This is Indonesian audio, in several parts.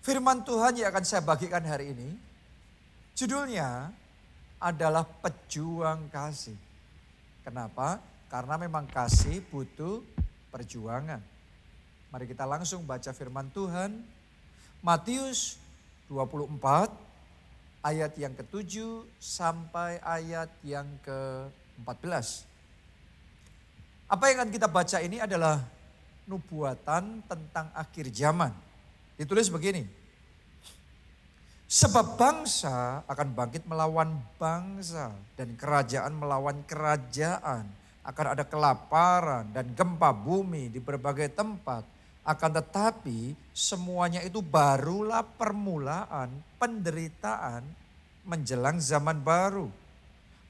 Firman Tuhan yang akan saya bagikan hari ini, judulnya adalah pejuang kasih. Kenapa? Karena memang kasih butuh perjuangan. Mari kita langsung baca firman Tuhan. Matius 24 ayat yang ke-7 sampai ayat yang ke-14. Apa yang akan kita baca ini adalah nubuatan tentang akhir zaman. Ditulis begini. Sebab bangsa akan bangkit melawan bangsa dan kerajaan melawan kerajaan. Akan ada kelaparan dan gempa bumi di berbagai tempat. Akan tetapi semuanya itu barulah permulaan penderitaan menjelang zaman baru.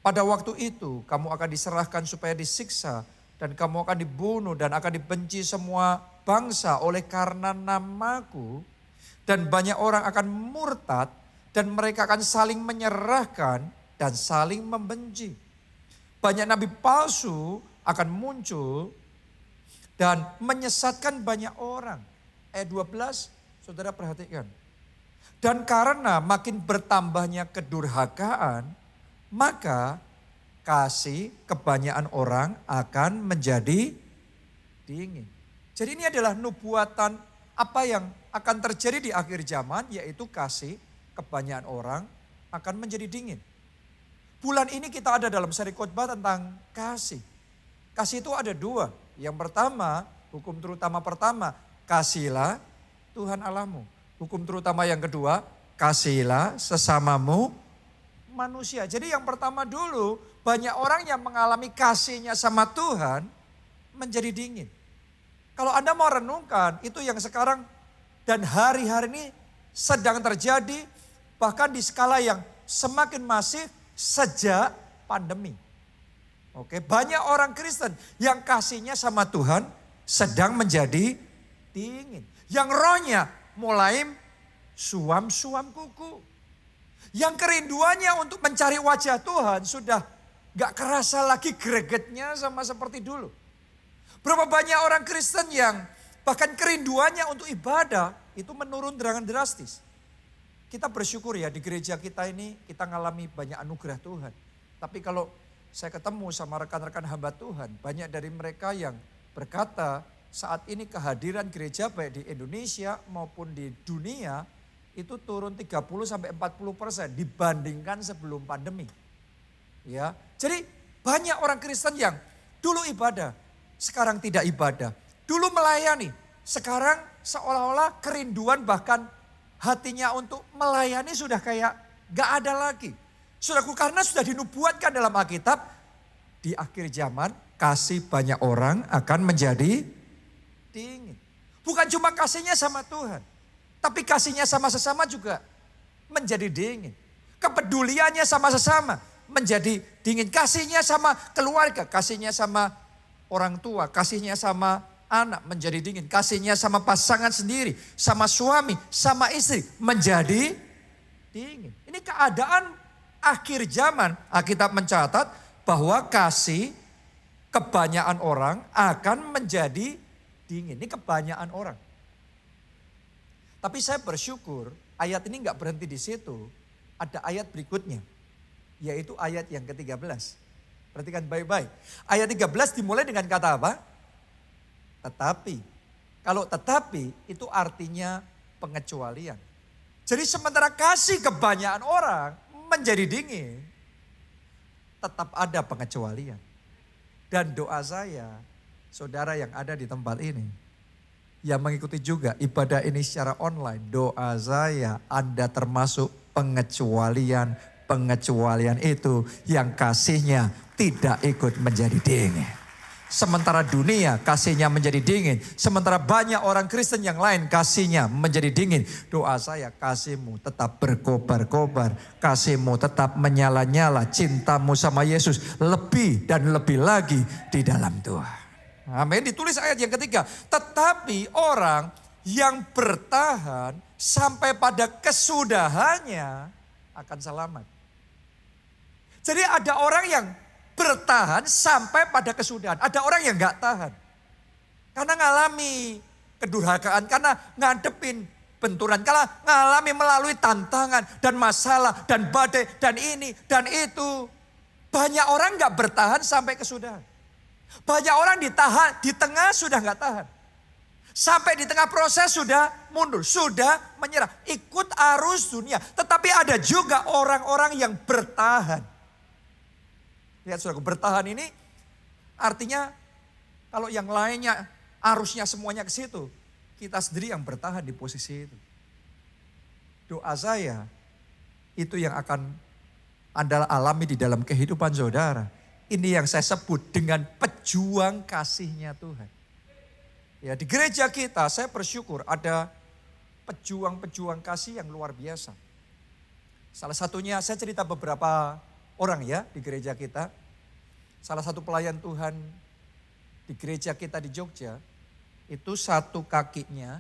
Pada waktu itu kamu akan diserahkan supaya disiksa dan kamu akan dibunuh dan akan dibenci semua bangsa oleh karena namaku. Dan banyak orang akan murtad dan mereka akan saling menyerahkan dan saling membenci. Banyak nabi palsu akan muncul dan menyesatkan banyak orang. Ayat 12, saudara perhatikan. Dan karena makin bertambahnya kedurhakaan, maka kasih kebanyakan orang akan menjadi dingin. Jadi ini adalah nubuatan apa yang akan terjadi di akhir zaman, yaitu kasih kebanyakan orang akan menjadi dingin. Bulan ini kita ada dalam seri khotbah tentang kasih. Kasih itu ada dua. Yang pertama, hukum terutama pertama, kasihilah Tuhan Allahmu. Hukum terutama yang kedua, kasihilah sesamamu manusia. Jadi yang pertama dulu, banyak orang yang mengalami kasihnya sama Tuhan menjadi dingin. Kalau Anda mau renungkan, itu yang sekarang dan hari-hari ini sedang terjadi, bahkan di skala yang semakin masif sejak pandemi. Oke, banyak orang Kristen yang kasihnya sama Tuhan sedang menjadi dingin. Yang rohnya mulai suam-suam kuku. Yang kerinduannya untuk mencari wajah Tuhan sudah gak kerasa lagi gregetnya sama seperti dulu. Berapa banyak orang Kristen yang bahkan kerinduannya untuk ibadah itu menurun dengan drastis. Kita bersyukur ya di gereja kita ini kita ngalami banyak anugerah Tuhan. Tapi kalau saya ketemu sama rekan-rekan hamba Tuhan, banyak dari mereka yang berkata saat ini kehadiran gereja baik di Indonesia maupun di dunia itu turun 30-40% dibandingkan sebelum pandemi. Ya, jadi banyak orang Kristen yang dulu ibadah, sekarang tidak ibadah. Dulu melayani, sekarang seolah-olah kerinduan bahkan hatinya untuk melayani sudah kayak gak ada lagi. Saudaraku, karena sudah dinubuatkan dalam Alkitab, di akhir zaman kasih banyak orang akan menjadi dingin. Bukan cuma kasihnya sama Tuhan, tapi kasihnya sama sesama juga menjadi dingin. Kepeduliannya sama sesama menjadi dingin. Kasihnya sama keluarga, kasihnya sama orang tua, kasihnya sama anak menjadi dingin. Kasihnya sama pasangan sendiri, sama suami, sama istri menjadi dingin. Ini keadaan akhir zaman. Alkitab mencatat bahwa kasih kebanyakan orang akan menjadi dingin. Ini kebanyakan orang. Tapi saya bersyukur ayat ini gak berhenti di situ. Ada ayat berikutnya. Yaitu ayat yang ke-13. Perhatikan baik-baik. Ayat 13 dimulai dengan kata apa? Tetapi. Kalau tetapi itu artinya pengecualian. Jadi sementara kasih kebanyakan orang menjadi dingin, tetap ada pengecualian. Dan doa saya, saudara yang ada di tempat ini, yang mengikuti juga ibadah ini secara online, doa saya Anda termasuk pengecualian itu yang kasihnya tidak ikut menjadi dingin. Sementara dunia kasihnya menjadi dingin. Sementara banyak orang Kristen yang lain kasihnya menjadi dingin. Doa saya kasihmu tetap berkobar-kobar. Kasihmu tetap menyala-nyala. Cintamu sama Yesus lebih dan lebih lagi di dalam Tuhan. Amin. Ditulis ayat yang ketiga. Tetapi orang yang bertahan sampai pada kesudahannya akan selamat. Jadi ada orang yang bertahan sampai pada kesudahan. Ada orang yang gak tahan. Karena ngalami kedurhakaan, karena ngadepin benturan, kalau ngalami melalui tantangan dan masalah dan badai dan ini dan itu. Banyak orang gak bertahan sampai kesudahan. Banyak orang ditahan, di tengah sudah gak tahan. Sampai di tengah proses sudah mundur, sudah menyerah. Ikut arus dunia. Tetapi ada juga orang-orang yang bertahan. Lihat saudaraku, bertahan ini artinya kalau yang lainnya arusnya semuanya ke situ. Kita sendiri yang bertahan di posisi itu. Doa saya itu yang akan Anda alami di dalam kehidupan saudara. Ini yang saya sebut dengan pejuang kasihnya Tuhan. Ya, di gereja kita saya bersyukur ada pejuang-pejuang kasih yang luar biasa. Salah satunya saya cerita beberapa orang ya di gereja kita. Salah satu pelayan Tuhan di gereja kita di Jogja. Itu satu kakinya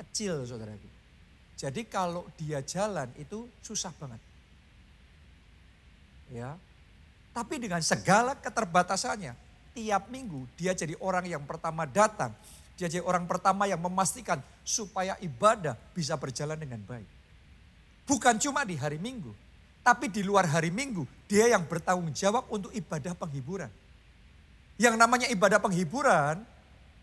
kecil saudaraku. Jadi kalau dia jalan itu susah banget. Ya. Tapi dengan segala keterbatasannya, tiap minggu dia jadi orang yang pertama datang. Dia jadi orang pertama yang memastikan supaya ibadah bisa berjalan dengan baik. Bukan cuma di hari Minggu, tapi di luar hari Minggu dia yang bertanggung jawab untuk ibadah penghiburan. Yang namanya ibadah penghiburan,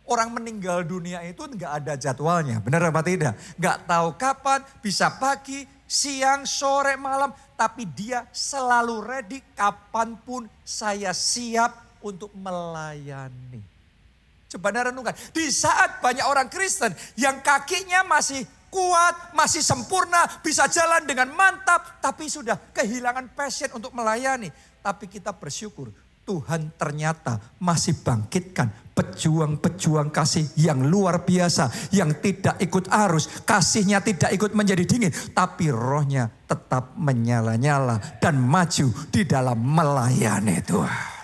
orang meninggal dunia itu enggak ada jadwalnya, benar apa tidak? Enggak tahu kapan, bisa pagi, siang, sore, malam. Tapi dia selalu ready kapanpun saya siap untuk melayani. Coba Anda renungkan, di saat banyak orang Kristen yang kakinya masih kuat, masih sempurna, bisa jalan dengan mantap. Tapi sudah kehilangan passion untuk melayani. Tapi kita bersyukur. Tuhan ternyata masih bangkitkan pejuang-pejuang kasih yang luar biasa. Yang tidak ikut arus, kasihnya tidak ikut menjadi dingin. Tapi rohnya tetap menyala-nyala dan maju di dalam melayani Tuhan.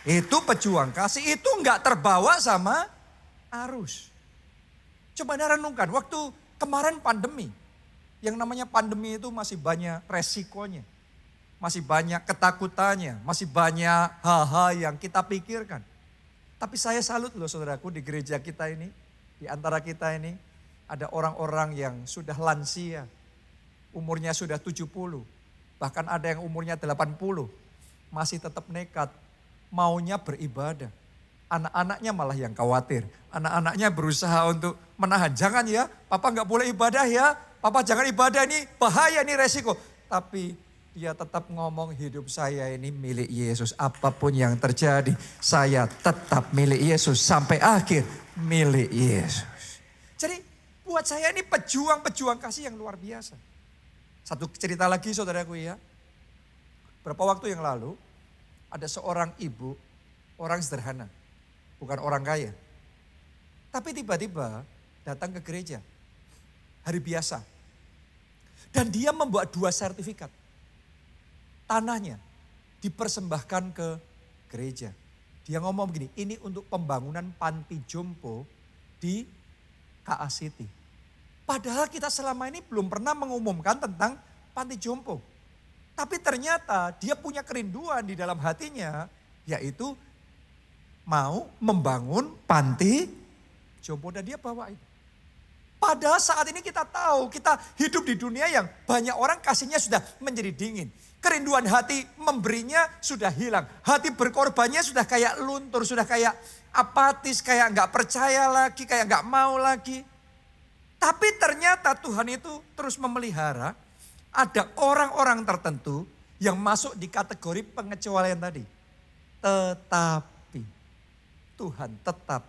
Itu pejuang kasih, itu enggak terbawa sama arus. Coba Anda renungkan, waktu kemarin pandemi. Yang namanya pandemi itu masih banyak resikonya. Masih banyak ketakutannya, masih banyak hal-hal yang kita pikirkan. Tapi saya salut loh saudaraku di gereja kita ini, di antara kita ini ada orang-orang yang sudah lansia, umurnya sudah 70, bahkan ada yang umurnya 80, masih tetap nekat, maunya beribadah. Anak-anaknya malah yang khawatir, anak-anaknya berusaha untuk menahan, jangan ya, papa gak boleh ibadah ya, papa jangan ibadah ini, bahaya ini resiko. Tapi dia tetap ngomong hidup saya ini milik Yesus. Apapun yang terjadi saya tetap milik Yesus. Sampai akhir milik Yesus. Jadi buat saya ini pejuang-pejuang kasih yang luar biasa. Satu cerita lagi saudaraku ya. Berapa waktu yang lalu ada seorang ibu, orang sederhana. Bukan orang kaya. Tapi tiba-tiba datang ke gereja. Hari biasa. Dan dia membuat 2 sertifikat. Tanahnya dipersembahkan ke gereja. Dia ngomong begini, ini untuk pembangunan panti jompo di KA City. Padahal kita selama ini belum pernah mengumumkan tentang panti jompo. Tapi ternyata dia punya kerinduan di dalam hatinya, yaitu mau membangun panti jompo dan dia bawa itu. Padahal saat ini kita tahu, kita hidup di dunia yang banyak orang kasihnya sudah menjadi dingin. Kerinduan hati memberinya sudah hilang. Hati berkorbannya sudah kayak luntur, sudah kayak apatis, kayak nggak percaya lagi, kayak nggak mau lagi. Tapi ternyata Tuhan itu terus memelihara. Ada orang-orang tertentu yang masuk di kategori pengecualian tadi. Tetapi Tuhan tetap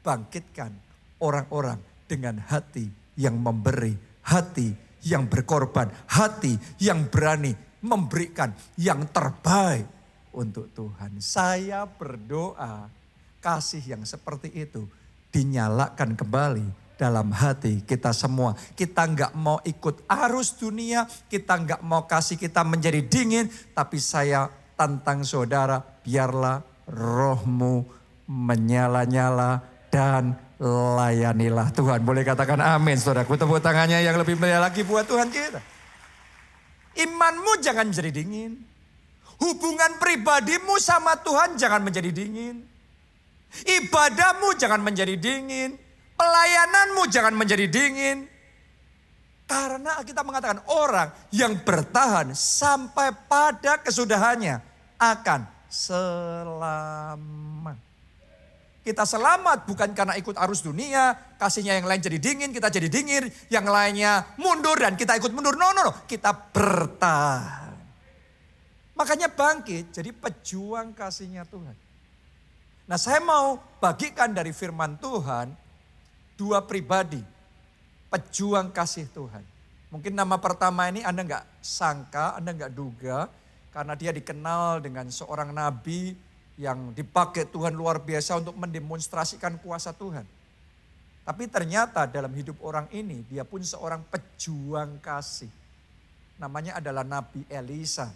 bangkitkan orang-orang dengan hati yang memberi, hati yang berkorban, hati yang berani memberikan yang terbaik untuk Tuhan. Saya berdoa kasih yang seperti itu dinyalakan kembali dalam hati kita semua. Kita enggak mau ikut arus dunia, kita enggak mau kasih kita menjadi dingin, tapi saya tantang saudara, biarlah rohmu menyala-nyala dan layanilah Tuhan. Boleh katakan amin saudaraku, tepuk tangannya yang lebih meriah lagi buat Tuhan kita. Imanmu jangan menjadi dingin. Hubungan pribadimu sama Tuhan jangan menjadi dingin. Ibadahmu jangan menjadi dingin. Pelayananmu jangan menjadi dingin. Karena kita mengatakan orang yang bertahan sampai pada kesudahannya akan selamat. Kita selamat bukan karena ikut arus dunia, kasihnya yang lain jadi dingin, kita jadi dingin, yang lainnya mundur dan kita ikut mundur. No, kita bertahan. Makanya bangkit jadi pejuang kasihnya Tuhan. Nah, saya mau bagikan dari firman Tuhan dua pribadi pejuang kasih Tuhan. Mungkin nama pertama ini Anda nggak sangka, Anda nggak duga, karena dia dikenal dengan seorang nabi yang dipakai Tuhan luar biasa untuk mendemonstrasikan kuasa Tuhan. Tapi ternyata dalam hidup orang ini dia pun seorang pejuang kasih. Namanya adalah Nabi Elisa.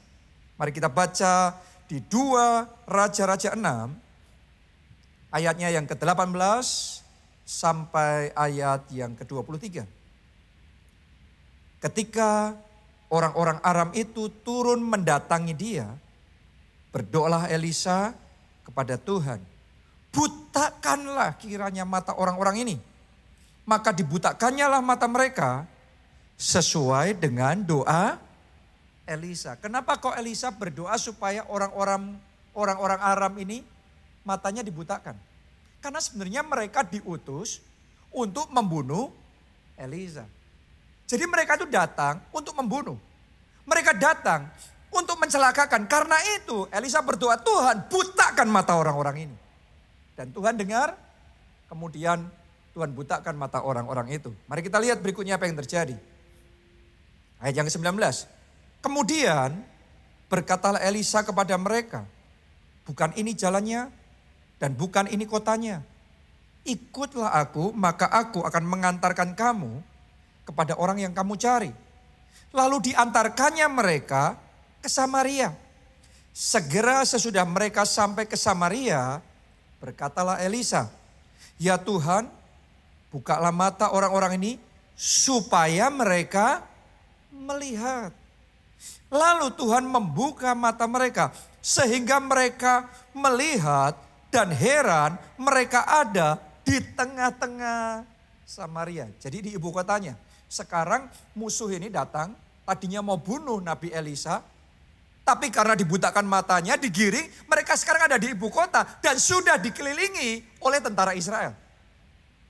Mari kita baca di 2 Raja-Raja 6 ayatnya yang ke-18 sampai ayat yang ke-23. Ketika orang-orang Aram itu turun mendatangi dia, berdoalah Elisa kepada Tuhan, butakanlah kiranya mata orang-orang ini. Maka dibutakannya lah mata mereka sesuai dengan doa Elisa. Kenapa kok Elisa berdoa supaya orang-orang Aram ini matanya dibutakan? Karena sebenarnya mereka diutus untuk membunuh Elisa. Jadi mereka itu datang untuk membunuh. Mereka datang untuk mencelakakan. Karena itu Elisa berdoa, Tuhan butakan mata orang-orang ini. Dan Tuhan dengar, kemudian Tuhan butakan mata orang-orang itu. Mari kita lihat berikutnya apa yang terjadi. Ayat yang ke-19. Kemudian berkatalah Elisa kepada mereka, bukan ini jalannya dan bukan ini kotanya. Ikutlah aku, maka aku akan mengantarkan kamu kepada orang yang kamu cari. Lalu diantarkannya mereka ke Samaria. Segera sesudah mereka sampai ke Samaria, berkatalah Elisa, ya Tuhan, bukalah mata orang-orang ini supaya mereka melihat. Lalu Tuhan membuka mata mereka sehingga mereka melihat dan heran mereka ada di tengah-tengah Samaria. Jadi di ibu kotanya. Sekarang musuh ini datang, tadinya mau bunuh Nabi Elisa, tapi karena dibutakan matanya, digiring, mereka sekarang ada di ibu kota dan sudah dikelilingi oleh tentara Israel.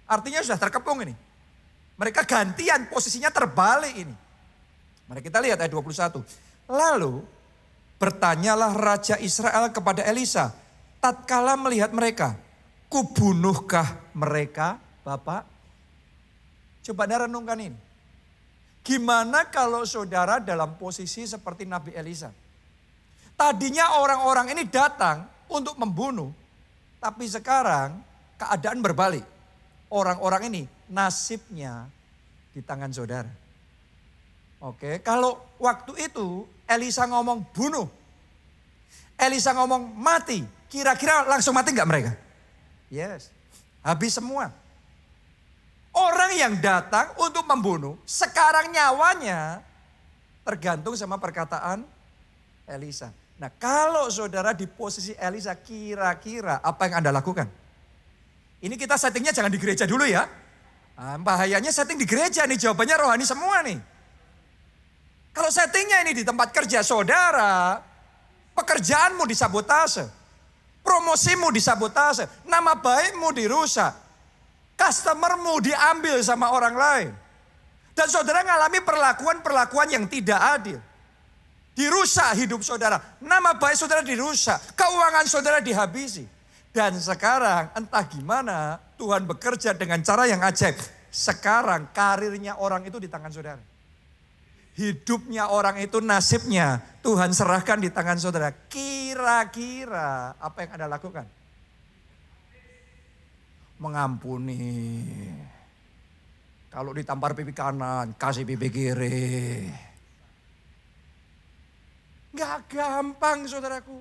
Artinya sudah terkepung ini. Mereka gantian, posisinya terbalik ini. Mari kita lihat ayat 21. Lalu bertanyalah Raja Israel kepada Elisa, tatkala melihat mereka, kubunuhkah mereka, Bapak? Coba Anda renungkan ini. Gimana kalau saudara dalam posisi seperti Nabi Elisa? Tadinya orang-orang ini datang untuk membunuh, tapi sekarang keadaan berbalik. Orang-orang ini nasibnya di tangan saudara. Oke, kalau waktu itu Elisa ngomong bunuh, Elisa ngomong mati, kira-kira langsung mati nggak mereka? Yes, habis semua. Orang yang datang untuk membunuh, sekarang nyawanya tergantung sama perkataan Elisa. Nah, kalau saudara di posisi Elisa, kira-kira apa yang Anda lakukan? Ini kita settingnya jangan di gereja dulu ya. Nah, bahayanya setting di gereja nih, jawabannya rohani semua nih. Kalau settingnya ini di tempat kerja saudara, pekerjaanmu disabotase, promosimu disabotase, nama baikmu dirusak. Customermu diambil sama orang lain. Dan saudara ngalami perlakuan-perlakuan yang tidak adil. Dirusak hidup saudara. Nama baik saudara dirusak. Keuangan saudara dihabisi. Dan sekarang entah gimana Tuhan bekerja dengan cara yang ajaib. Sekarang karirnya orang itu di tangan saudara. Hidupnya orang itu nasibnya Tuhan serahkan di tangan saudara. Kira-kira apa yang Anda lakukan? Mengampuni. Kalau ditampar pipi kanan, kasih pipi kiri. Gak gampang saudaraku.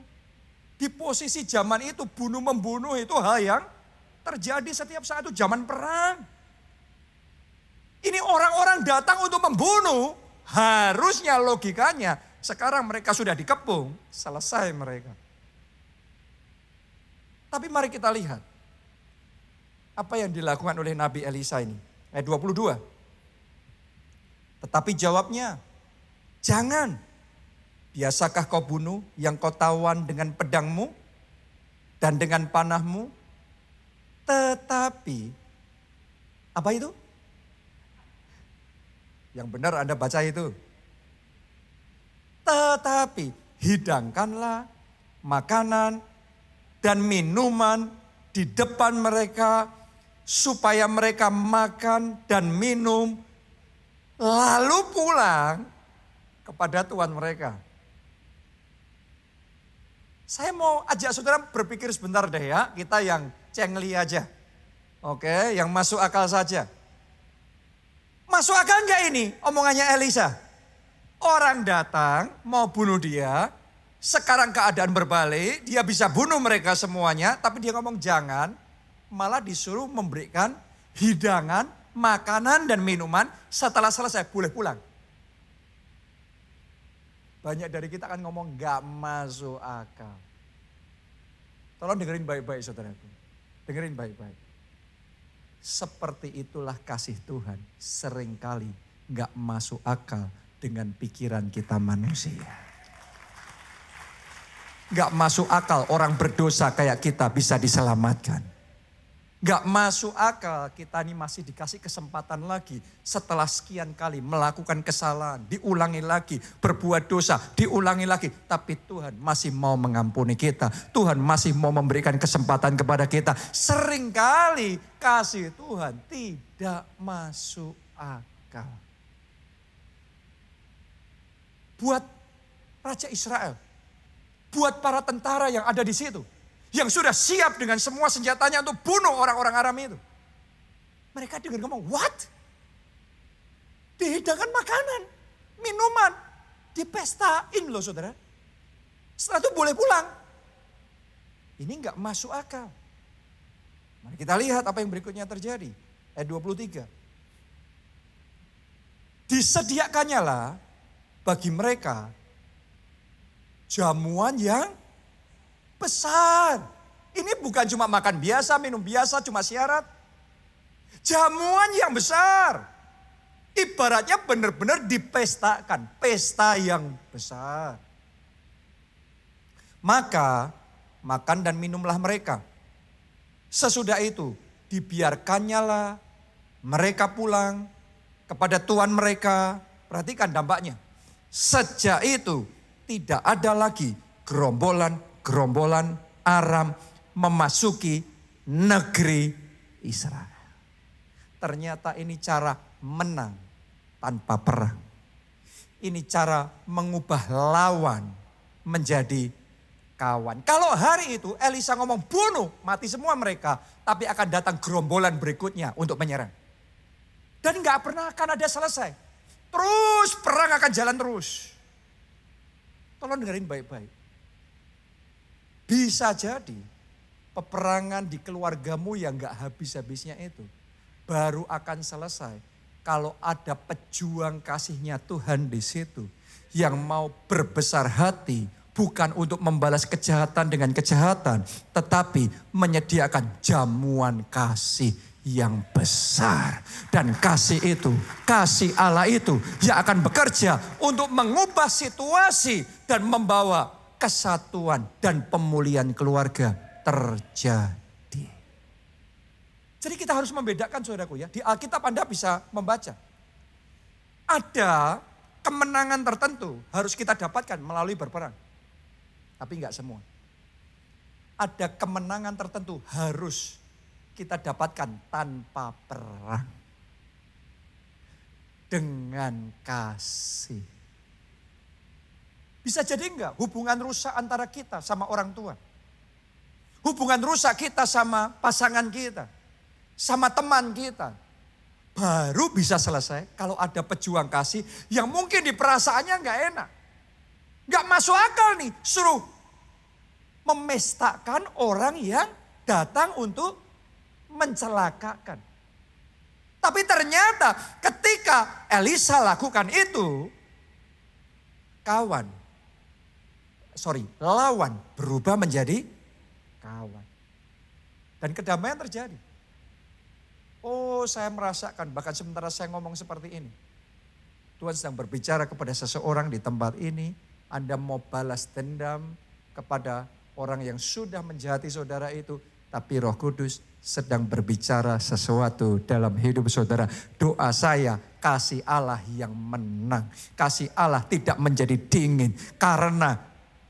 Di posisi zaman itu bunuh-membunuh itu hal yang terjadi setiap saat, itu zaman perang. Ini orang-orang datang untuk membunuh, harusnya logikanya sekarang mereka sudah dikepung, selesai mereka. Tapi mari kita lihat. Apa yang dilakukan oleh Nabi Elisa ini? Ayat 22. Tetapi jawabnya, jangan. Biasakah kau bunuh yang kau tawan dengan pedangmu dan dengan panahmu? Tetapi, apa itu? Yang benar Anda baca itu. Tetapi hidangkanlah makanan dan minuman di depan mereka supaya mereka makan dan minum lalu pulang kepada Tuhan mereka. Saya mau ajak saudara berpikir sebentar deh ya, kita yang cengli aja. Oke, yang masuk akal saja. Masuk akal enggak ini omongannya Elisa? Orang datang mau bunuh dia, sekarang keadaan berbalik, dia bisa bunuh mereka semuanya, tapi dia ngomong jangan, malah disuruh memberikan hidangan, makanan dan minuman, setelah selesai boleh pulang. Banyak dari kita akan ngomong gak masuk akal. Tolong dengerin baik-baik saudaraku. Dengerin baik-baik. Seperti itulah kasih Tuhan seringkali gak masuk akal dengan pikiran kita manusia. Gak masuk akal orang berdosa kayak kita bisa diselamatkan. Gak masuk akal kita ini masih dikasih kesempatan lagi setelah sekian kali melakukan kesalahan, diulangi lagi, berbuat dosa, diulangi lagi. Tapi Tuhan masih mau mengampuni kita, Tuhan masih mau memberikan kesempatan kepada kita. Seringkali kasih Tuhan tidak masuk akal. Buat Raja Israel, buat para tentara yang ada di situ, yang sudah siap dengan semua senjatanya untuk bunuh orang-orang Aram itu. Mereka dengar ngomong, what? Dihidangkan makanan, minuman, dipestain loh saudara. Setelah itu boleh pulang. Ini enggak masuk akal. Mari kita lihat apa yang berikutnya terjadi. Ayat 23. Disediakannya lah bagi mereka jamuan yang besar. Ini bukan cuma makan biasa, minum biasa, cuma syarat. Jamuan yang besar. Ibaratnya benar-benar dipestakan. Pesta yang besar. Maka makan dan minumlah mereka. Sesudah itu dibiarkannya lah mereka pulang kepada Tuhan mereka. Perhatikan dampaknya. Sejak itu tidak ada lagi gerombolan Aram memasuki negeri Israel. Ternyata ini cara menang tanpa perang. Ini cara mengubah lawan menjadi kawan. Kalau hari itu Elisa ngomong bunuh, mati semua mereka. Tapi akan datang gerombolan berikutnya untuk menyerang. Dan gak pernah akan ada selesai. Terus perang akan jalan terus. Tolong dengerin baik-baik. Bisa jadi peperangan di keluargamu yang gak habis-habisnya itu baru akan selesai kalau ada pejuang kasihnya Tuhan di situ yang mau berbesar hati bukan untuk membalas kejahatan dengan kejahatan, tetapi menyediakan jamuan kasih yang besar. Dan kasih itu, kasih Allah itu yang akan bekerja untuk mengubah situasi dan membawa kesatuan dan pemulihan keluarga terjadi. Jadi kita harus membedakan saudaraku ya. Di Alkitab Anda bisa membaca. Ada kemenangan tertentu harus kita dapatkan melalui berperang. Tapi enggak semua. Ada kemenangan tertentu harus kita dapatkan tanpa perang. Dengan kasih. Bisa jadi enggak hubungan rusak antara kita sama orang tua. Hubungan rusak kita sama pasangan kita. Sama teman kita. Baru bisa selesai kalau ada pejuang kasih yang mungkin di perasaannya enggak enak. Enggak masuk akal nih, suruh memestakan orang yang datang untuk mencelakakan. Tapi ternyata ketika Elisa lakukan itu, lawan berubah menjadi kawan. Dan kedamaian terjadi. Oh, saya merasakan, bahkan sementara saya ngomong seperti ini. Tuhan sedang berbicara kepada seseorang di tempat ini. Anda mau balas dendam kepada orang yang sudah menjahati saudara itu. Tapi Roh Kudus sedang berbicara sesuatu dalam hidup saudara. Doa saya, kasih Allah yang menang. Kasih Allah tidak menjadi dingin karena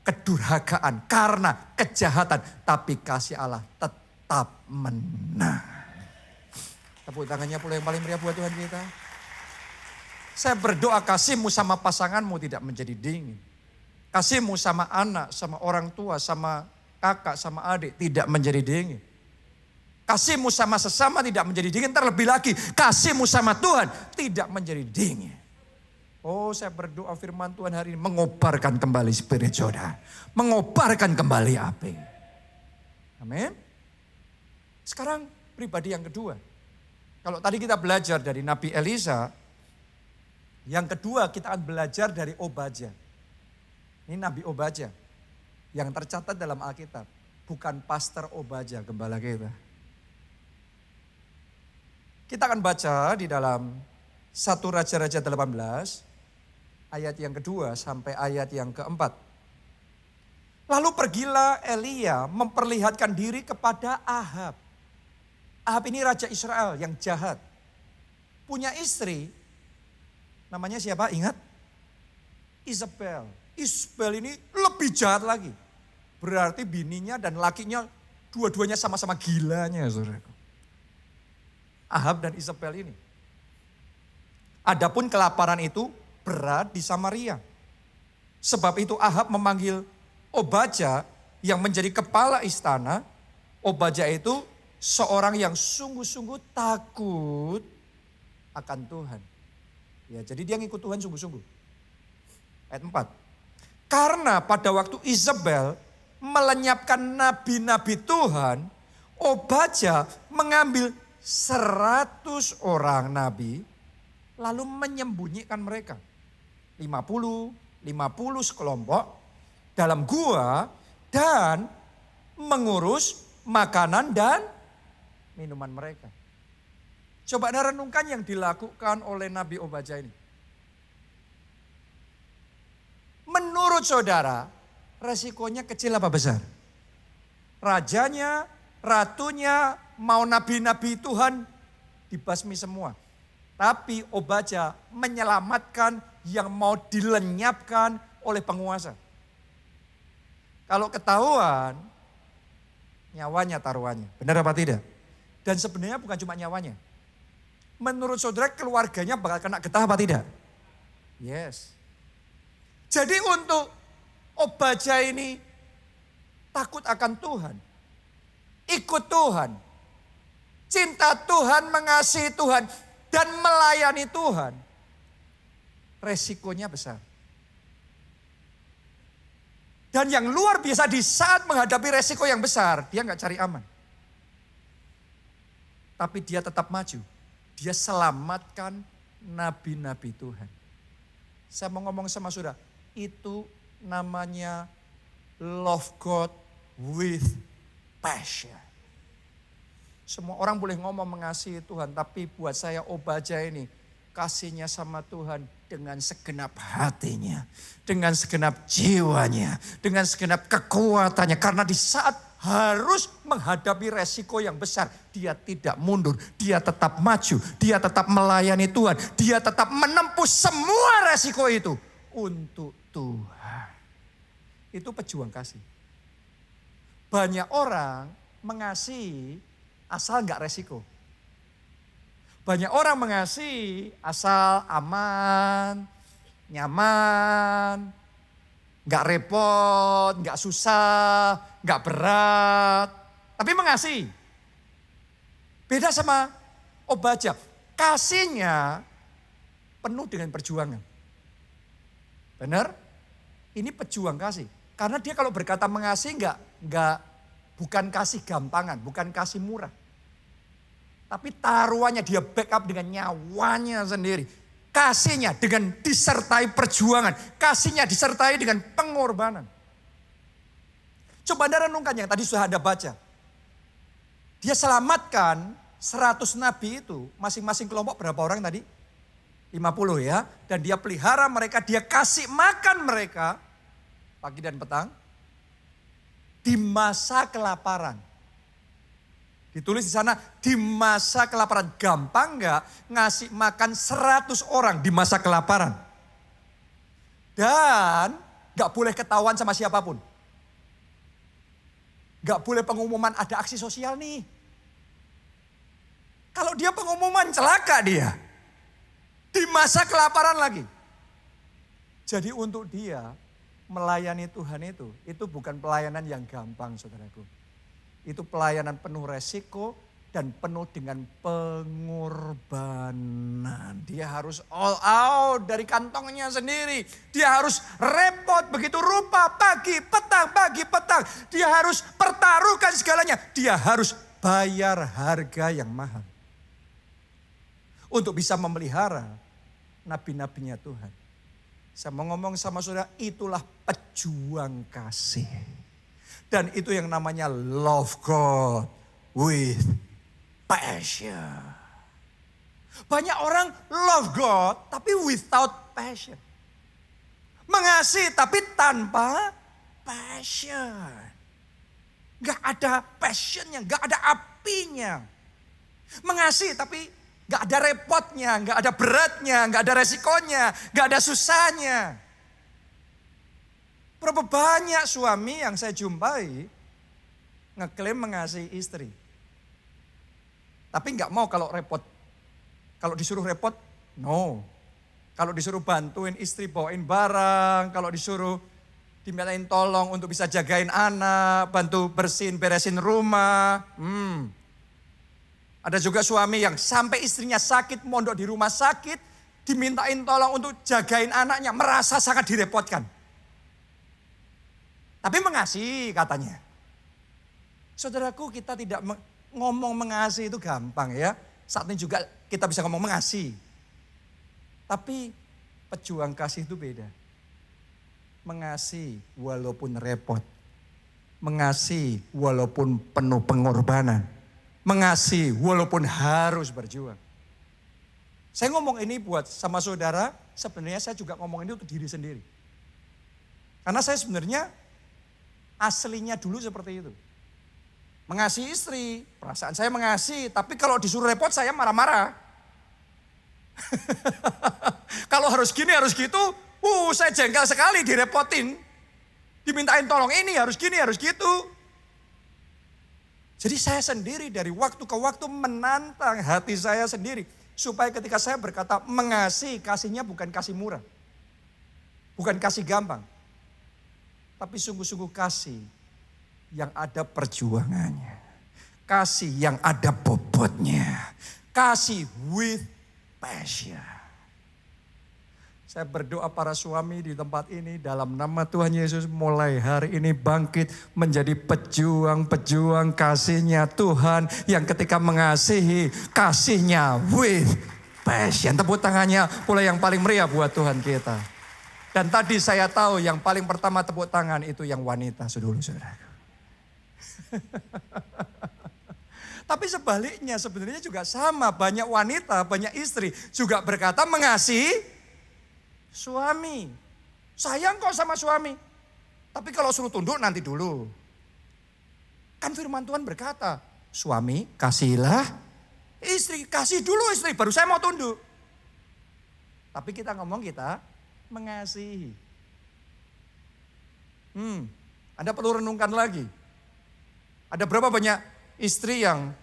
kedurhakaan, karena kejahatan. Tapi kasih Allah tetap menang. Tepuk tangannya pula yang paling meriah buat Tuhan kita. Saya berdoa kasihmu sama pasanganmu tidak menjadi dingin. Kasihmu sama anak, sama orang tua, sama kakak, sama adik tidak menjadi dingin. Kasihmu sama sesama tidak menjadi dingin. Terlebih lagi kasihmu sama Tuhan tidak menjadi dingin. Oh, saya berdoa firman Tuhan hari ini mengobarkan kembali spirit saudara. Mengobarkan kembali api. Amin. Sekarang pribadi yang kedua. Kalau tadi kita belajar dari Nabi Elisa, yang kedua kita akan belajar dari Obadya. Ini Nabi Obadya yang tercatat dalam Alkitab. Bukan Pastor Obadya, gembala kita. Kita akan baca di dalam 1 Raja-Raja 18, ayat yang kedua sampai ayat yang keempat. Lalu pergilah Elia memperlihatkan diri kepada Ahab. Ahab ini raja Israel yang jahat. Punya istri, namanya siapa? Ingat? Isabel. Isabel ini lebih jahat lagi. Berarti bininya dan lakinya dua-duanya sama-sama gilanya, saudaraku. Ahab dan Isabel ini. Adapun kelaparan itu berat di Samaria. Sebab itu Ahab memanggil Obadya yang menjadi kepala istana. Obadya itu seorang yang sungguh-sungguh takut akan Tuhan. Ya, jadi dia ngikut Tuhan sungguh-sungguh. Ayat 4. Karena pada waktu Isabel melenyapkan nabi-nabi Tuhan, Obadya mengambil 100 orang nabi lalu menyembunyikan mereka. 50 sekelompok dalam gua dan mengurus makanan dan minuman mereka. Coba Anda renungkan yang dilakukan oleh Nabi Obadya ini. Menurut saudara, resikonya kecil apa besar? Rajanya, ratunya, mau nabi-nabi Tuhan dibasmi semua. Tapi Obadya menyelamatkan yang mau dilenyapkan oleh penguasa. Kalau ketahuan, nyawanya taruhannya. Benar apa tidak? Dan sebenarnya bukan cuma nyawanya. Menurut saudara keluarganya bakal kena getah apa tidak? Yes. Jadi untuk Obadya ini takut akan Tuhan. Ikut Tuhan. Cinta Tuhan, mengasihi Tuhan. Dan melayani Tuhan. Resikonya besar. Dan yang luar biasa di saat menghadapi resiko yang besar. Dia gak cari aman. Tapi dia tetap maju. Dia selamatkan nabi-nabi Tuhan. Saya mau ngomong sama saudara. Itu namanya love God with passion. Semua orang boleh ngomong mengasihi Tuhan. Tapi buat saya Obadya ini kasihnya sama Tuhan dengan segenap hatinya. Dengan segenap jiwanya. Dengan segenap kekuatannya. Karena di saat harus menghadapi resiko yang besar. Dia tidak mundur. Dia tetap maju. Dia tetap melayani Tuhan. Dia tetap menempuh semua resiko itu. Untuk Tuhan. Itu pejuang kasih. Banyak orang mengasihi asal gak resiko. Banyak orang mengasihi asal aman, nyaman, gak repot, gak susah, gak berat. Tapi mengasihi. Beda sama Obadya. Kasihnya penuh dengan perjuangan. Benar? Ini pejuang kasih. Karena dia kalau berkata mengasihi bukan kasih gampangan, bukan kasih murah. Tapi taruhannya dia backup dengan nyawanya sendiri. Kasihnya dengan disertai perjuangan. Kasihnya disertai dengan pengorbanan. Coba Anda renungkan yang tadi sudah Anda baca. Dia selamatkan 100 nabi itu, masing-masing kelompok berapa orang tadi? 50 ya. Dan dia pelihara mereka, dia kasih makan mereka pagi dan petang di masa kelaparan. Ditulis di sana di masa kelaparan. Gampang enggak ngasih makan 100 orang di masa kelaparan? Dan enggak boleh ketahuan sama siapapun. Enggak boleh pengumuman ada aksi sosial nih. Kalau dia pengumuman celaka dia. Di masa kelaparan lagi. Jadi untuk dia melayani Tuhan itu bukan pelayanan yang gampang saudaraku. Itu pelayanan penuh resiko dan penuh dengan pengorbanan. Dia harus all out dari kantongnya sendiri. Dia harus repot begitu rupa pagi petang. Dia harus pertaruhkan segalanya. Dia harus bayar harga yang mahal. Untuk bisa memelihara nabi-nabinya Tuhan. Saya mau ngomong sama saudara, itulah pejuang kasih. Dan itu yang namanya love God with passion. Banyak orang love God tapi without passion. Mengasihi tapi tanpa passion. Gak ada passionnya, gak ada apinya. Mengasihi tapi gak ada repotnya, gak ada beratnya, gak ada resikonya, gak ada susahnya. Berapa banyak suami yang saya jumpai ngeklaim mengasihi istri. Tapi gak mau kalau repot. Kalau disuruh repot, no. Kalau disuruh bantuin istri bawain barang, kalau disuruh dimintain tolong untuk bisa jagain anak, bantu bersihin, beresin rumah. Ada juga suami yang sampai istrinya sakit, mondok di rumah sakit, dimintain tolong untuk jagain anaknya, merasa sangat direpotkan. Tapi mengasihi katanya. Saudaraku, kita tidak ngomong mengasihi itu gampang ya. Saat ini juga kita bisa ngomong mengasihi. Tapi pejuang kasih itu beda. Mengasihi walaupun repot. Mengasihi walaupun penuh pengorbanan. Mengasihi walaupun harus berjuang. Saya ngomong ini buat sama saudara, sebenarnya saya juga ngomong ini untuk diri sendiri. Karena saya sebenarnya aslinya dulu seperti itu. Mengasihi istri, perasaan saya mengasihi, tapi kalau disuruh repot saya marah-marah. Kalau harus gini, harus gitu, saya jengkel sekali direpotin. Dimintain tolong ini, harus gini, harus gitu. Jadi saya sendiri dari waktu ke waktu menantang hati saya sendiri. Supaya ketika saya berkata mengasihi, kasihnya bukan kasih murah. Bukan kasih gampang. Tapi sungguh-sungguh kasih yang ada perjuangannya. Kasih yang ada bobotnya. Kasih with passion. Saya berdoa para suami di tempat ini dalam nama Tuhan Yesus mulai hari ini bangkit menjadi pejuang-pejuang kasihnya Tuhan yang ketika mengasihi kasihnya with passion. Tepuk tangannya mulai yang paling meriah buat Tuhan kita. Dan tadi saya tahu yang paling pertama tepuk tangan itu yang wanita saudara. Tapi sebaliknya sebenarnya juga sama, banyak wanita, banyak istri juga berkata mengasihi suami. Sayang kok sama suami. Tapi kalau suruh tunduk nanti dulu. Kan firman Tuhan berkata, suami kasihilah istri, kasih dulu istri baru saya mau tunduk. Tapi kita ngomong kita mengasihi. Anda perlu renungkan lagi. Ada berapa banyak istri yang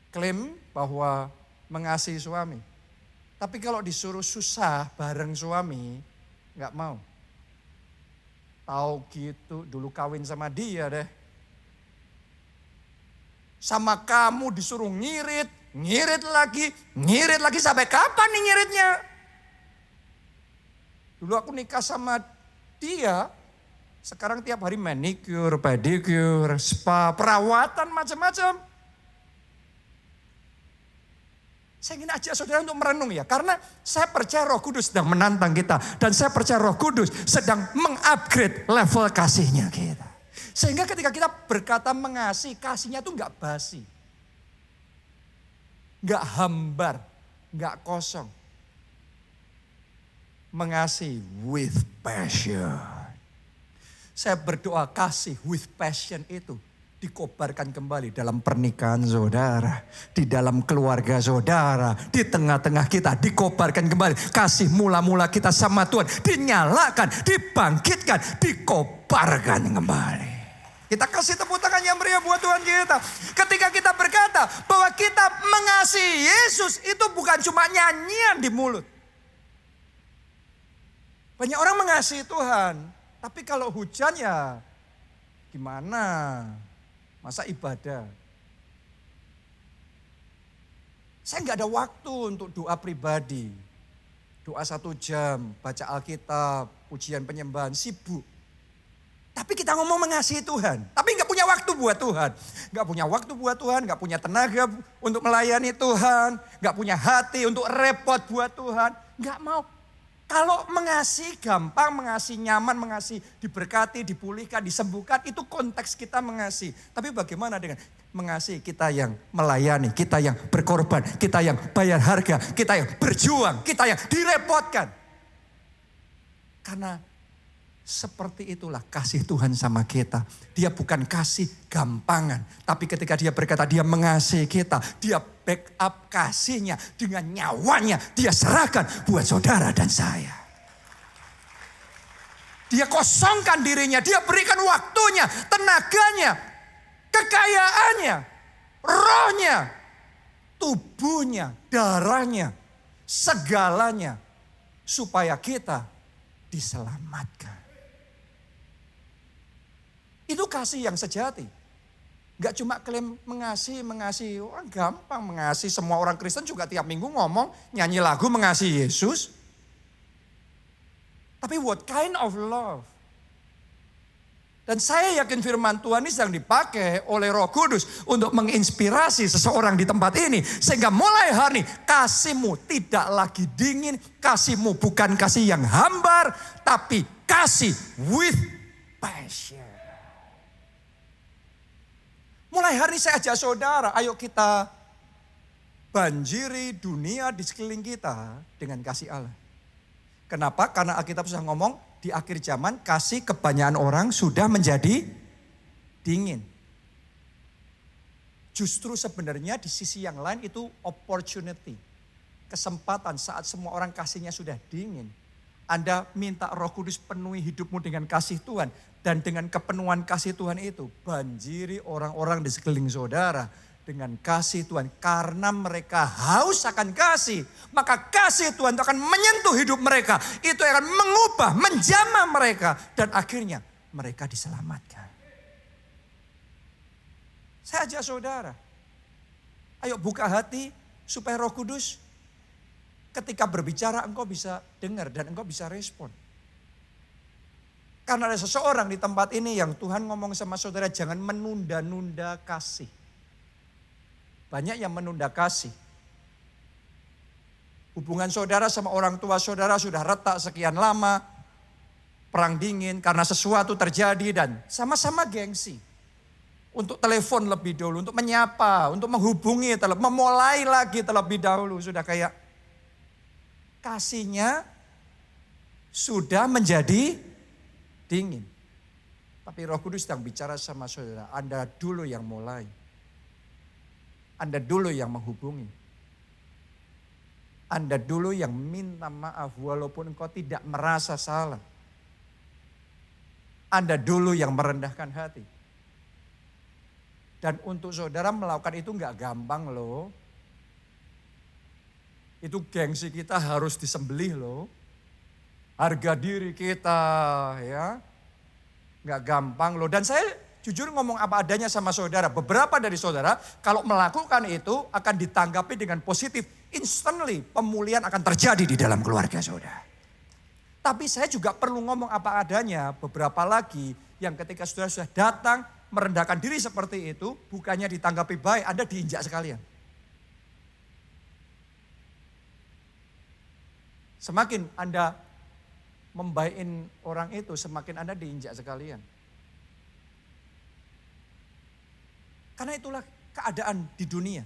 klaim bahwa mengasihi suami. Tapi kalau disuruh susah bareng suami, gak mau. Tahu gitu, dulu kawin sama dia deh. Sama kamu disuruh ngirit lagi sampai kapan nih ngiritnya? Dulu aku nikah sama dia, sekarang tiap hari manicure, pedicure, spa, perawatan macam-macam. Saya ingin ajak saudara untuk merenung ya. Karena saya percaya Roh Kudus sedang menantang kita. Dan saya percaya Roh Kudus sedang mengupgrade level kasihnya kita. Sehingga ketika kita berkata mengasihi, kasihnya itu enggak basi. Nggak hambar, nggak kosong. Mengasihi with passion. Saya berdoa kasih with passion itu dikobarkan kembali dalam pernikahan saudara, di dalam keluarga saudara, di tengah-tengah kita dikobarkan kembali. Kasih mula-mula kita sama Tuhan dinyalakan, dibangkitkan, dikobarkan kembali. Kita kasih tepuk tangan yang meriah buat Tuhan kita. Ketika kita berkata bahwa kita mengasihi Yesus, itu bukan cuma nyanyian di mulut. Banyak orang mengasihi Tuhan, tapi kalau hujan ya gimana? Masa ibadah? Saya nggak ada waktu untuk doa pribadi. Doa 1 jam, baca Alkitab, pujian penyembahan, sibuk. Tapi kita ngomong mengasihi Tuhan, tapi nggak punya waktu buat Tuhan. Nggak punya waktu buat Tuhan, nggak punya tenaga untuk melayani Tuhan. Nggak punya hati untuk repot buat Tuhan. Nggak mau. Kalau mengasihi gampang, mengasihi nyaman, mengasihi diberkati, dipulihkan, disembuhkan, itu konteks kita mengasihi. Tapi bagaimana dengan mengasihi kita yang melayani, kita yang berkorban, kita yang bayar harga, kita yang berjuang, kita yang direpotkan. Karena seperti itulah kasih Tuhan sama kita. Dia bukan kasih gampangan. Tapi ketika dia berkata dia mengasihi kita, dia backup kasihnya dengan nyawanya. Dia serahkan buat saudara dan saya. Dia kosongkan dirinya, dia berikan waktunya, tenaganya, kekayaannya, rohnya, tubuhnya, darahnya, segalanya. Supaya kita diselamatkan. Itu kasih yang sejati. Gak cuma klaim mengasihi. Orang gampang mengasihi. Semua orang Kristen juga tiap minggu ngomong, nyanyi lagu mengasihi Yesus. Tapi what kind of love? Dan saya yakin firman Tuhan ini sedang dipakai oleh Roh Kudus untuk menginspirasi seseorang di tempat ini. Sehingga mulai hari ini kasihmu tidak lagi dingin. Kasihmu bukan kasih yang hambar, tapi kasih with passion. Mulai hari ini saya ajak saudara, ayo kita banjiri dunia di sekeliling kita dengan kasih Allah. Kenapa? Karena Alkitab sudah ngomong di akhir zaman kasih kebanyakan orang sudah menjadi dingin. Justru sebenarnya di sisi yang lain itu opportunity. Kesempatan saat semua orang kasihnya sudah dingin. Anda minta Roh Kudus penuhi hidupmu dengan kasih Tuhan. Dan dengan kepenuhan kasih Tuhan itu, banjiri orang-orang di sekeliling saudara dengan kasih Tuhan. Karena mereka haus akan kasih, maka kasih Tuhan itu akan menyentuh hidup mereka. Itu akan mengubah, menjamah mereka. Dan akhirnya mereka diselamatkan. Saya ajak saudara, ayo buka hati supaya Roh Kudus ketika berbicara engkau bisa dengar dan engkau bisa respon. Karena ada seseorang di tempat ini yang Tuhan ngomong sama saudara, jangan menunda-nunda kasih. Banyak yang menunda kasih. Hubungan saudara sama orang tua saudara sudah retak sekian lama. Perang dingin karena sesuatu terjadi dan sama-sama gengsi. Untuk telepon lebih dulu, untuk menyapa, untuk menghubungi, memulai lagi terlebih dahulu. Sudah kayak kasihnya sudah menjadi dingin. Tapi Roh Kudus sedang bicara sama saudara. Anda dulu yang mulai. Anda dulu yang menghubungi. Anda dulu yang minta maaf walaupun engkau tidak merasa salah. Anda dulu yang merendahkan hati. Dan untuk saudara melakukan itu enggak gampang loh. Itu gengsi kita harus disembelih loh. Harga diri kita ya. Nggak gampang loh. Dan saya jujur ngomong apa adanya sama saudara. Beberapa dari saudara kalau melakukan itu akan ditanggapi dengan positif. Instantly pemulihan akan terjadi di dalam keluarga saudara. Tapi saya juga perlu ngomong apa adanya. Beberapa lagi yang ketika saudara sudah datang merendahkan diri seperti itu. Bukannya ditanggapi baik, Anda diinjak sekalian. Semakin Anda membaikin orang itu, semakin Anda diinjak sekalian. Karena itulah keadaan di dunia.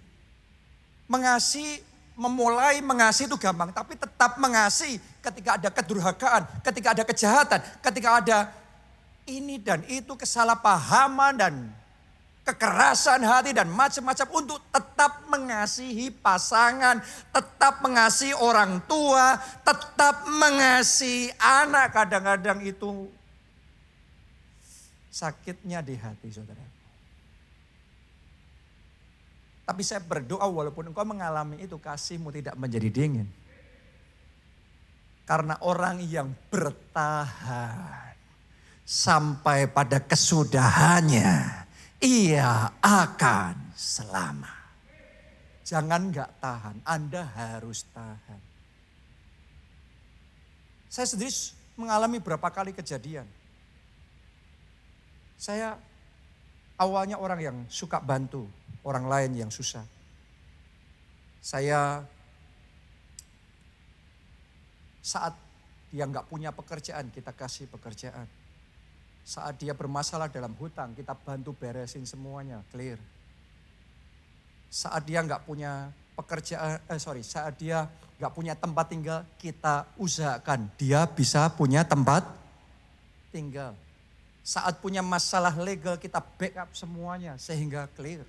Mengasihi, memulai mengasihi itu gampang. Tapi tetap mengasihi ketika ada kedurhakaan, ketika ada kejahatan, ketika ada ini dan itu, kesalahpahaman dan kekerasan hati dan macam-macam, untuk tetap mengasihi pasangan, tetap mengasihi orang tua, tetap mengasihi anak. Kadang-kadang itu sakitnya di hati, saudara. Tapi saya berdoa walaupun engkau mengalami itu, kasihmu tidak menjadi dingin. Karena orang yang bertahan sampai pada kesudahannya, ia akan selamat. Jangan gak tahan, Anda harus tahan. Saya sendiri mengalami berapa kali kejadian. Saya awalnya orang yang suka bantu orang lain yang susah. Saya saat dia gak punya pekerjaan, kita kasih pekerjaan. Saat dia bermasalah dalam hutang, kita bantu beresin semuanya, clear. Saat dia nggak punya pekerjaan, saat dia nggak punya tempat tinggal, kita usahakan dia bisa punya tempat tinggal. Saat punya masalah legal, kita backup semuanya sehingga clear.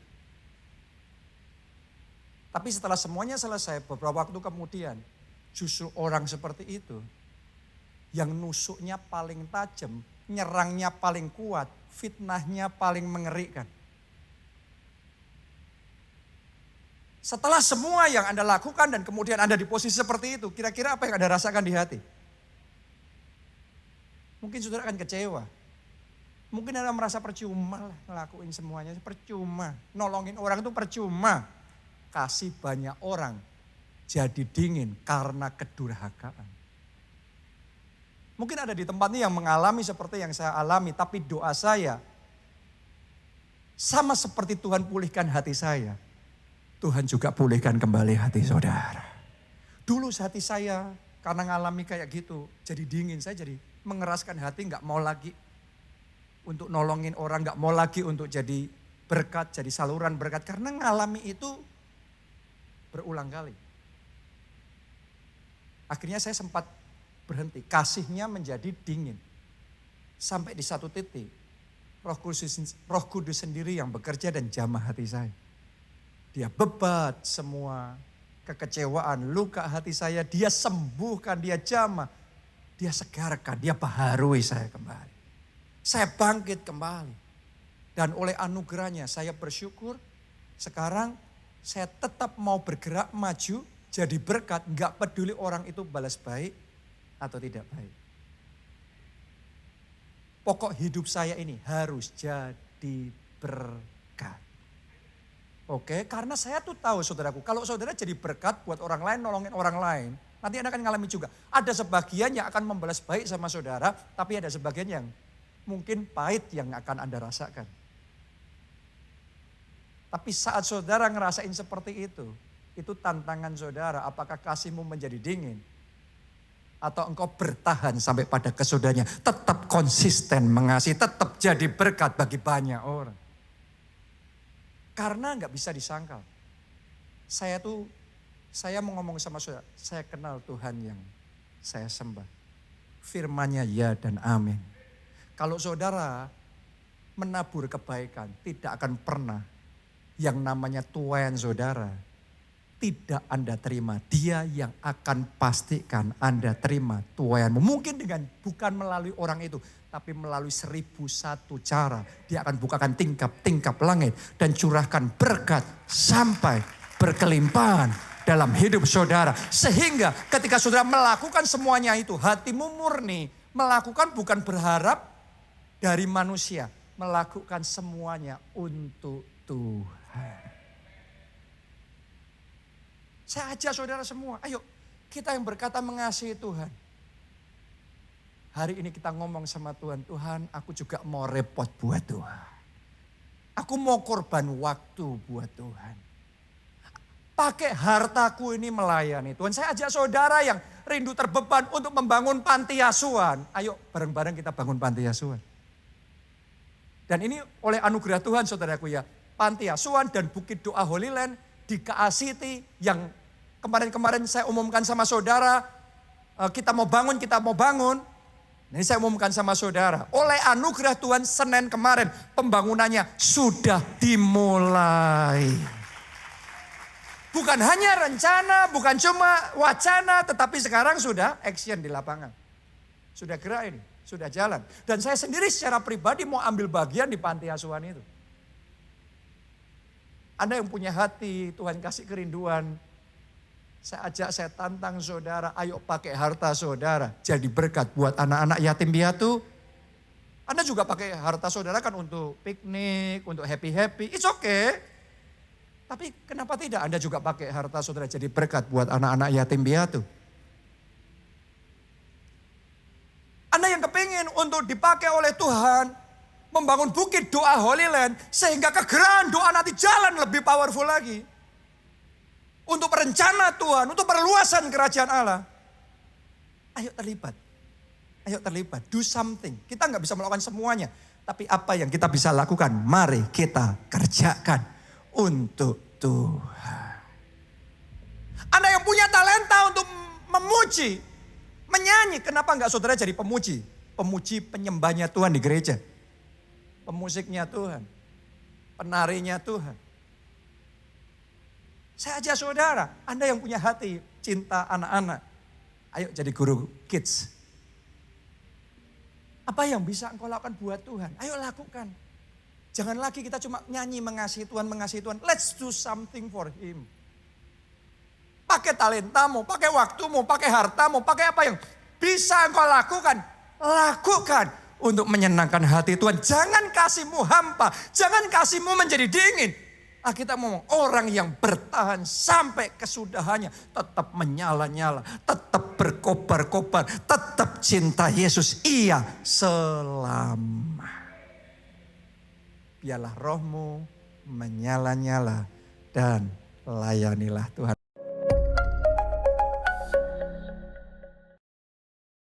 Tapi setelah semuanya selesai, beberapa waktu kemudian, justru orang seperti itu yang nusuknya paling tajam, nyerangnya paling kuat, fitnahnya paling mengerikan. Setelah semua yang Anda lakukan dan kemudian Anda di posisi seperti itu, kira-kira apa yang Anda rasakan di hati? Mungkin saudara akan kecewa. Mungkin Anda merasa percuma lah ngelakuin semuanya, percuma. Nolongin orang itu percuma. Kasih banyak orang jadi dingin karena kedurhakaan. Mungkin ada di tempat ini yang mengalami seperti yang saya alami, tapi doa saya sama seperti Tuhan pulihkan hati saya, Tuhan juga pulihkan kembali hati saudara. Dulu hati saya karena ngalami kayak gitu, jadi dingin, saya jadi mengeraskan hati, gak mau lagi untuk nolongin orang, gak mau lagi untuk jadi berkat, jadi saluran berkat, karena ngalami itu berulang kali. Akhirnya saya sempat berhenti, kasihnya menjadi dingin. Sampai di satu titik, Roh Kudus sendiri yang bekerja dan jamah hati saya. Dia bebat semua kekecewaan, luka hati saya, dia sembuhkan, dia jamah, dia segarkan, dia baharui saya kembali. Saya bangkit kembali. Dan oleh anugerahnya saya bersyukur, sekarang saya tetap mau bergerak maju, jadi berkat, gak peduli orang itu balas baik atau tidak baik. Pokok hidup saya ini harus jadi berkat. Oke, karena saya tuh tahu saudaraku, kalau saudara jadi berkat buat orang lain, nolongin orang lain, nanti Anda akan ngalami juga. Ada sebagian yang akan membalas baik sama saudara, tapi ada sebagian yang mungkin pahit yang akan Anda rasakan. Tapi saat saudara ngerasain seperti itu tantangan saudara, apakah kasihmu menjadi dingin? Atau engkau bertahan sampai pada kesudahannya, tetap konsisten mengasihi, tetap jadi berkat bagi banyak orang. Karena gak bisa disangkal. Saya mau ngomong sama saudara, saya kenal Tuhan yang saya sembah. Firman-Nya ya dan amin. Kalau saudara menabur kebaikan, tidak akan pernah yang namanya tuayan saudara tidak Anda terima. Dia yang akan pastikan Anda terima tuayanmu. Mungkin bukan melalui orang itu, tapi melalui 1001 cara. Dia akan bukakan tingkap-tingkap langit dan curahkan berkat sampai berkelimpahan dalam hidup saudara. Sehingga ketika saudara melakukan semuanya itu, hatimu murni. Melakukan bukan berharap dari manusia. Melakukan semuanya untuk Tuhan. Saya ajak saudara semua, ayo kita yang berkata mengasihi Tuhan. Hari ini kita ngomong sama Tuhan, Tuhan aku juga mau repot buat Tuhan. Aku mau korban waktu buat Tuhan. Pakai hartaku ini melayani Tuhan. Saya ajak saudara yang rindu terbeban untuk membangun panti asuhan. Ayo bareng-bareng kita bangun panti asuhan. Dan ini oleh anugerah Tuhan saudaraku ya. Panti asuhan dan Bukit Doa Holy Land di KA City yang kemarin-kemarin saya umumkan sama saudara, kita mau bangun. Ini saya umumkan sama saudara, oleh anugerah Tuhan Senin kemarin pembangunannya sudah dimulai. Bukan hanya rencana, bukan cuma wacana, tetapi sekarang sudah action di lapangan. Sudah gerak ini, sudah jalan. Dan saya sendiri secara pribadi mau ambil bagian di panti asuhan itu. Anda yang punya hati, Tuhan kasih kerinduan. Saya tantang saudara, ayo pakai harta saudara. Jadi berkat buat anak-anak yatim piatu. Anda juga pakai harta saudara kan untuk piknik, untuk happy-happy. It's okay. Tapi kenapa tidak Anda juga pakai harta saudara jadi berkat buat anak-anak yatim piatu? Anda yang kepingin untuk dipakai oleh Tuhan, membangun bukit doa Holy Land, sehingga kegerahan doa nanti jalan lebih powerful lagi. Untuk rencana Tuhan, untuk perluasan kerajaan Allah. Ayo terlibat, do something. Kita nggak bisa melakukan semuanya. Tapi apa yang kita bisa lakukan, mari kita kerjakan untuk Tuhan. Anda yang punya talenta untuk memuji, menyanyi, kenapa nggak saudara jadi pemuji? Pemuji penyembahnya Tuhan di gereja. Pemusiknya Tuhan, penarinya Tuhan. Saya ajak saudara, Anda yang punya hati cinta anak-anak. Ayo jadi guru kids. Apa yang bisa engkau lakukan buat Tuhan? Ayo lakukan. Jangan lagi kita cuma nyanyi mengasihi Tuhan. Let's do something for Him. Pakai talentamu, pakai waktumu, pakai hartamu, pakai apa yang bisa engkau lakukan. Lakukan untuk menyenangkan hati Tuhan. Jangan kasihmu hampa, jangan kasihmu menjadi dingin. Kita ngomong orang yang bertahan sampai kesudahannya tetap menyala-nyala, tetap berkobar-kobar, tetap cinta Yesus. Iya selama. Biarlah rohmu menyala-nyala dan layanilah Tuhan.